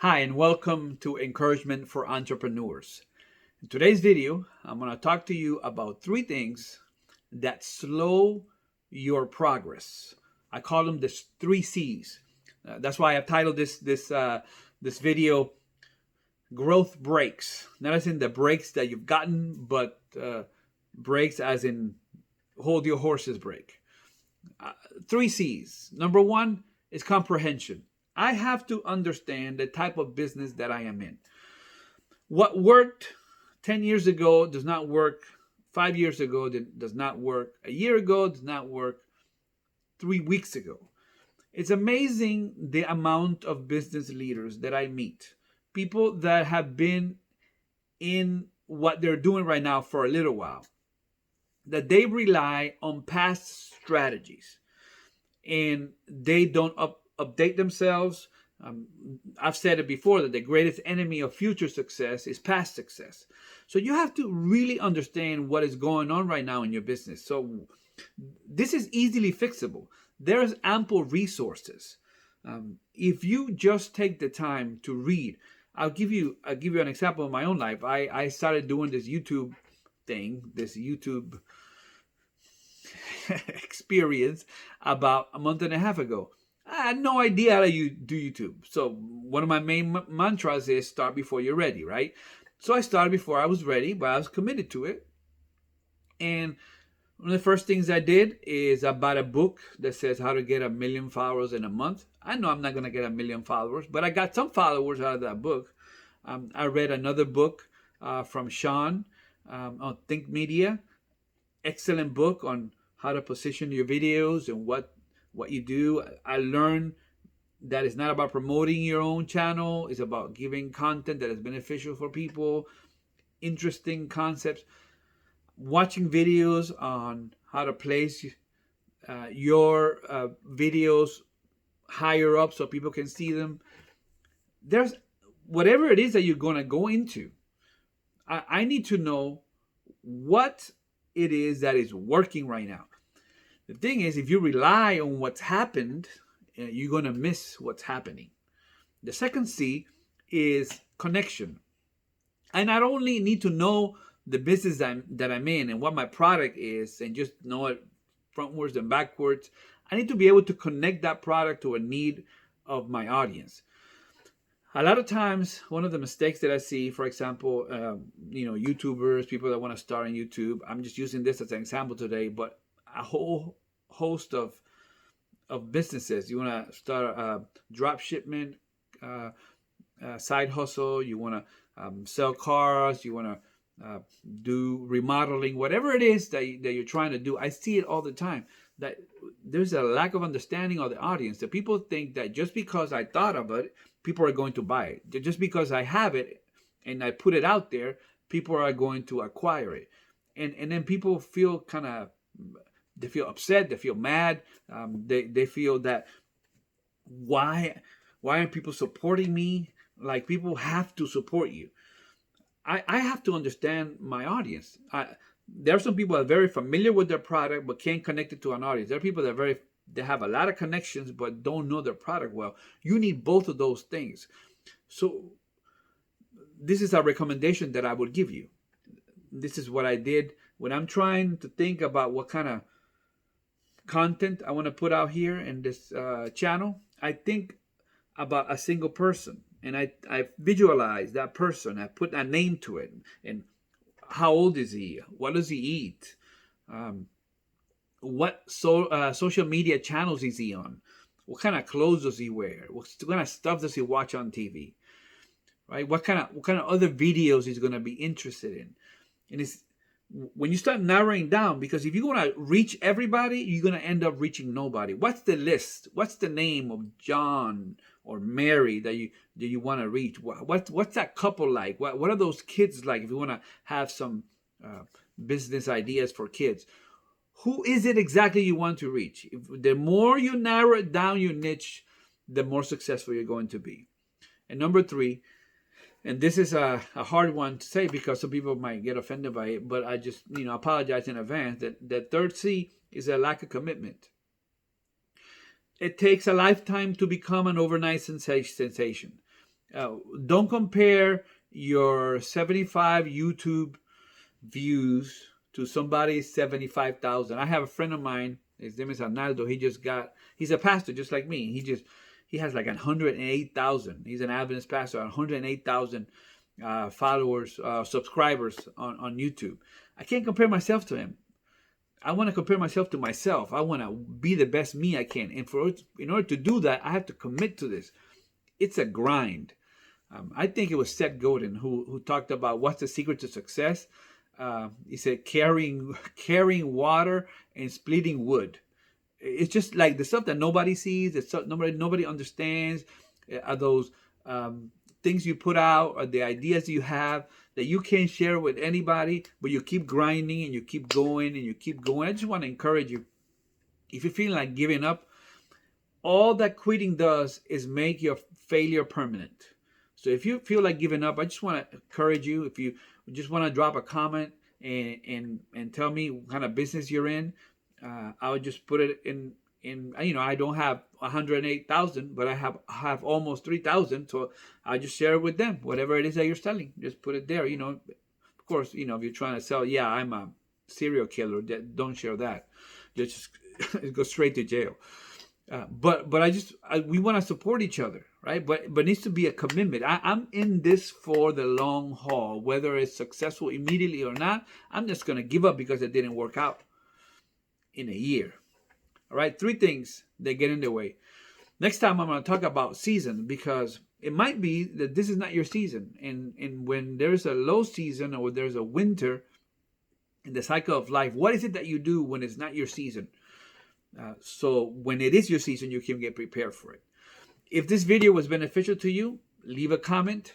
Hi, and welcome to Encouragement for Entrepreneurs. In today's video, I'm going to talk to you about three things that slow your progress. I call them the three C's. That's why I've titled this video "Growth Breaks." Not as in the breaks that you've gotten, but breaks as in hold your horse's brake. Three C's. Number one is comprehension. I have to understand the type of business that I am in. What worked 10 years ago does not work 5 years ago, does not work a year ago, does not work 3 weeks ago. It's amazing the amount of business leaders that I meet, people that have been in what they're doing right now for a little while, that they rely on past strategies and they don't update themselves. I've said it before that the greatest enemy of future success is past success. So you have to really understand what is going on right now in your business. So this is easily fixable. There's ample resources. If you just take the time to read, I'll give you an example of my own life. I started doing this YouTube thing, this YouTube experience about a month and a half ago. I had no idea how to do YouTube. So one of my main mantras is start before you're ready, right? So I started before I was ready, but I was committed to it. And one of the first things I did is I bought a book that says how to get 1 million followers in a month. I know I'm not going to get 1 million followers, but I got some followers out of that book. I read another book from Sean on Think Media. Excellent book on how to position your videos and what you do. I learned that it's not about promoting your own channel. It's about giving content that is beneficial for people, interesting concepts, watching videos on how to place your videos higher up so people can see them. There's whatever it is that you're going to go into. I need to know what it is that is working right now. The thing is, if you rely on what's happened, you're going to miss what's happening. The second C is connection. I not only need to know the business that I'm in and what my product is and just know it frontwards and backwards. I need to be able to connect that product to a need of my audience. A lot of times, one of the mistakes that I see, for example, YouTubers, people that want to start on YouTube, I'm just using this as an example today, but a whole host of businesses. You want to start a drop shipment, side hustle. You want to sell cars. You want to do remodeling, whatever it is that you're trying to do. I see it all the time. That there's a lack of understanding of the audience. That people think that just because I thought of it, people are going to buy it. Just because I have it and I put it out there, people are going to acquire it. And then people feel they feel upset, they feel mad, they feel that why aren't people supporting me? Like, people have to support you. I have to understand my audience. There are some people that are very familiar with their product but can't connect it to an audience. There are people that they have a lot of connections but don't know their product well. You need both of those things. So this is a recommendation that I would give you. This is what I did when I'm trying to think about what kind of content I want to put out here in this channel. I think about a single person and I visualize that person. I put a name to it. And how old is he? What does he eat? What social media channels is he on? What kind of clothes does he wear? What kind of stuff does he watch on TV? Right? What kind of other videos he's going to be interested in? And it's when you start narrowing down, because if you want to reach everybody, you're going to end up reaching nobody. What's the list? What's the name of John or Mary that you want to reach? What's that couple like? What are those kids like? If you want to have some business ideas for kids, who is it exactly you want to reach? The more you narrow it down your niche, the more successful you're going to be. And number three, and this is a hard one to say because some people might get offended by it, but I just apologize in advance. That third C is a lack of commitment. It takes a lifetime to become an overnight sensation. Don't compare your 75 YouTube views to somebody's 75,000. I have a friend of mine. His name is Arnaldo. He's a pastor just like me. He has like 108,000. He's an Adventist pastor. 108,000 followers, subscribers on YouTube. I can't compare myself to him. I want to compare myself to myself. I want to be the best me I can. And in order to do that, I have to commit to this. It's a grind. I think it was Seth Godin who talked about what's the secret to success. He said carrying water and splitting wood. It's just like the stuff that nobody sees, the stuff nobody understands, are those things you put out, or the ideas you have that you can't share with anybody, but you keep grinding and you keep going and you keep going. I just want to encourage you. If you feel like giving up, all that quitting does is make your failure permanent. So if you feel like giving up, I just want to encourage you. If you just want to drop a comment and tell me what kind of business you're in, I would just put it in. I don't have 108,000, but I have almost 3,000. So I just share it with them. Whatever it is that you're selling, just put it there. Of course, if you're trying to sell, yeah, I'm a serial killer. Don't share that. Just go straight to jail. But we want to support each other, right? But it needs to be a commitment. I'm in this for the long haul, whether it's successful immediately or not. I'm just going to give up because it didn't work out in a year. All right, 3 things that get in the way. Next time I'm going to talk about season, because it might be that this is not your season. And when there's a low season or there's a winter in the cycle of life, what is it that you do when it's not your season? So when it is your season, you can get prepared for it. If this video was beneficial to you, leave a comment,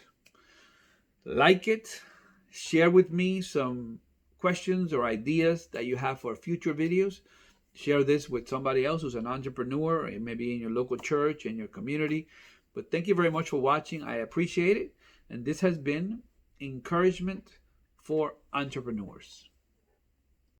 like it, share with me some questions or ideas that you have for future videos. Share this with somebody else who's an entrepreneur, or maybe in your local church, in your community. But thank you very much for watching. I appreciate it. And this has been Encouragement for Entrepreneurs.